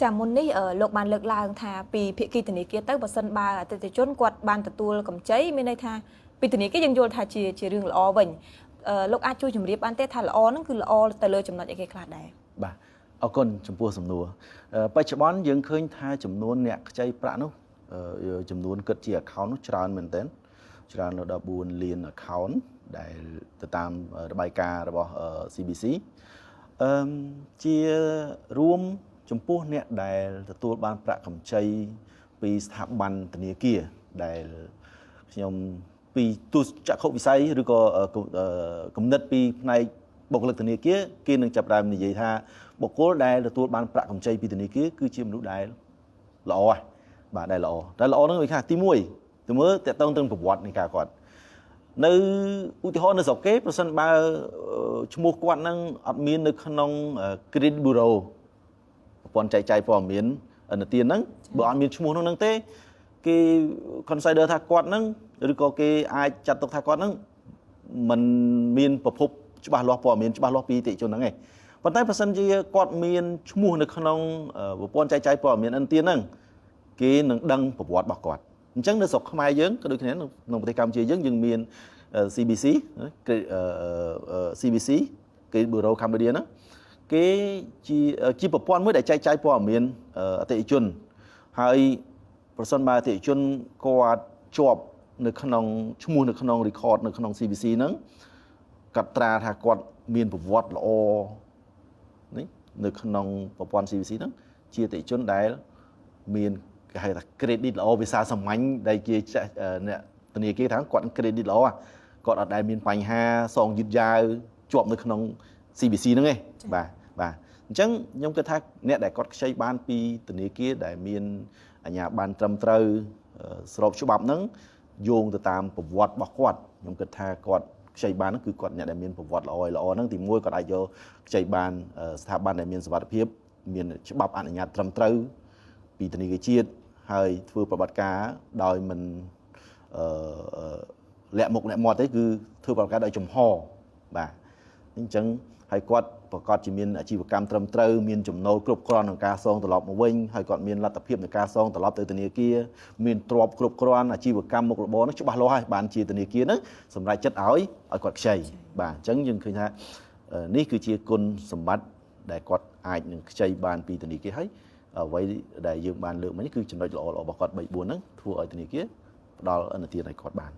ចាមុននេះលោកបានលើកឡើងថាពីភាគីធនាគារទៅបើសិនបើអតិថិជនគាត់បានទទួលកម្ចីមានន័យថាពីធនាគារយើងយល់ថាជារឿងល្អវិញលោកអាចជួយជម្រាបបានទេថាល្អហ្នឹងគឺល្អទៅលើចំណុចអីគេខ្លះដែរបាទអរគុណចំពោះសំណួរបច្ចុប្បន្នយើងឃើញថាចំនួនអ្នកខ្ចីប្រាក់នោះចំនួនគិតជា account នោះច្រើនមែនទែនច្រើនដល់14លាន account ដែលទៅតាមរបាយការណ៍របស់ CBC ជារួមចំពោះអ្នកដែលទទួលបានប្រាក់កម្ចីពីស្ថាប័នធនាគារដែលខ្ញុំពីទស្សនចក្ខុវិស័យឬក៏គំនិតពីផ្នែកបុគ្គលិកធនាគារគេនឹងចាប់ផ្ដើមនិយាយថាបុគ្គលដែលទទួលបានប្រាក់កម្ចីពីធនាគារគឺជាមនុស្សដែលល្អហើយបាទដែលល្អហ្នឹងវាថាទី1ទៅមើលតើតើទៅប្រវត្តិនៃការគាត់នៅឧទាហរណ៍នៅស្រុកគេប្រសិនបើឈ្មោះគាត់នឹងអត់មាននៅក្នុង Credit Bureau ប្រព័ន្ធចែកចាយព័ត៌មានឥណទានហ្នឹងបើអត់មានឈ្មោះហ្នឹងទេគេ consider ថាគាត់ហ្នឹងឬក៏គេអាចចាត់ទុកថាគាត់ហ្នឹងមិនមានប្រភពច្បាស់លាស់ព័ត៌មានច្បាស់លាស់ពីអតិថិជនហ្នឹងឯងប៉ុន្តែបើសិនជាគាត់មានឈ្មោះនៅក្នុងប្រព័ន្ធចែកចាយព័ត៌មានឥណទានហ្នឹងគេនឹងដឹងប្រវត្តិរបស់គាត់អញ្ចឹងនៅស្រុកខ្មែរយើងក៏ដូចគ្នាក្នុងប្រទេសកម្ពុជាយើងមាន CBC CBC គេ Bureau Cambodia ហ្នឹងគេជាប្រព័ន្ធមួយដែលចែកចាយព័ត៌មានអតិថិជនហើយប្រសិនបើអតិថិជនគាត់ជាប់នៅក្នុងឈ្មោះនៅក្នុង record នៅក្នុង CBC ហ្នឹងកត់ត្រាថាគាត់មានប្រវត្តិល្អនេះនៅក្នុងប្រព័ន្ធ CBC ហ្នឹងជាអតិថិជនដែលមានគេហៅថា credit ល្អភាសាសាមញ្ញដែលជាអ្នកធនាគារថាគាត់ credit ល្អគាត់អត់ដែលមានបញ្ហាសងយឺតយ៉ាវជាប់នៅក្នុង CBC ហ្នឹងឯងបាទអញ្ចឹងខ្ញុំគិតថាអ្នកដែលគាត់ខ្ចីបានពីធនាគារដែលមានអាជ្ញាប័ណ្ណត្រឹមត្រូវស្របច្បាប់ហ្នឹងយោងទៅតាមប្រវត្តិរបស់គាត់ខ្ញុំគិតថាគាត់ខ្ចីបានហ្នឹងគឺគាត់អ្នកដែលមានប្រវត្តិល្អហ្នឹងទី1គាត់អាចយកខ្ចីបានស្ថាប័នដែលមានសុវត្ថិភាពមានច្បាប់អនុញ្ញាតត្រឹមត្រូវពីធនាគារជាតិហើយធ្វើប្រតិបត្តិការដោយមិនលាក់មុខលាក់មាត់ទេគឺធ្វើប្រតិបត្តិការដោយចំហបាទអញ្ចឹងហើយគាត់ប្រកាសជាមានអាជីវកម្មត្រឹមត្រូវមានចំណូលគ្រប់គ្រាន់ក្នុងការសងត្រឡប់មកវិញហើយគាត់មានលទ្ធភាពនៃការសងត្រឡប់ទៅធនាគារមានទ្រព្យគ្រប់គ្រាន់អាជីវកម្មមុខរបរនោះច្បាស់លាស់ហើយបានជាធនាគារហ្នឹងសម្រេចចិត្តឲ្យគាត់ខ្ចីបាទអញ្ចឹងយើងឃើញថានេះគឺជាគុណសម្បត្តិដែលគាត់អាចនឹងខ្ចីបានពីធនាគារហើយអ្វីដែលយើងបានលើកមិញគឺចំណុចល្អរបស់គាត់3 4ហ្នឹងធ្វើឲ្យធនាគារផ្ដល់ឥណទានឲ្យគាត់បាន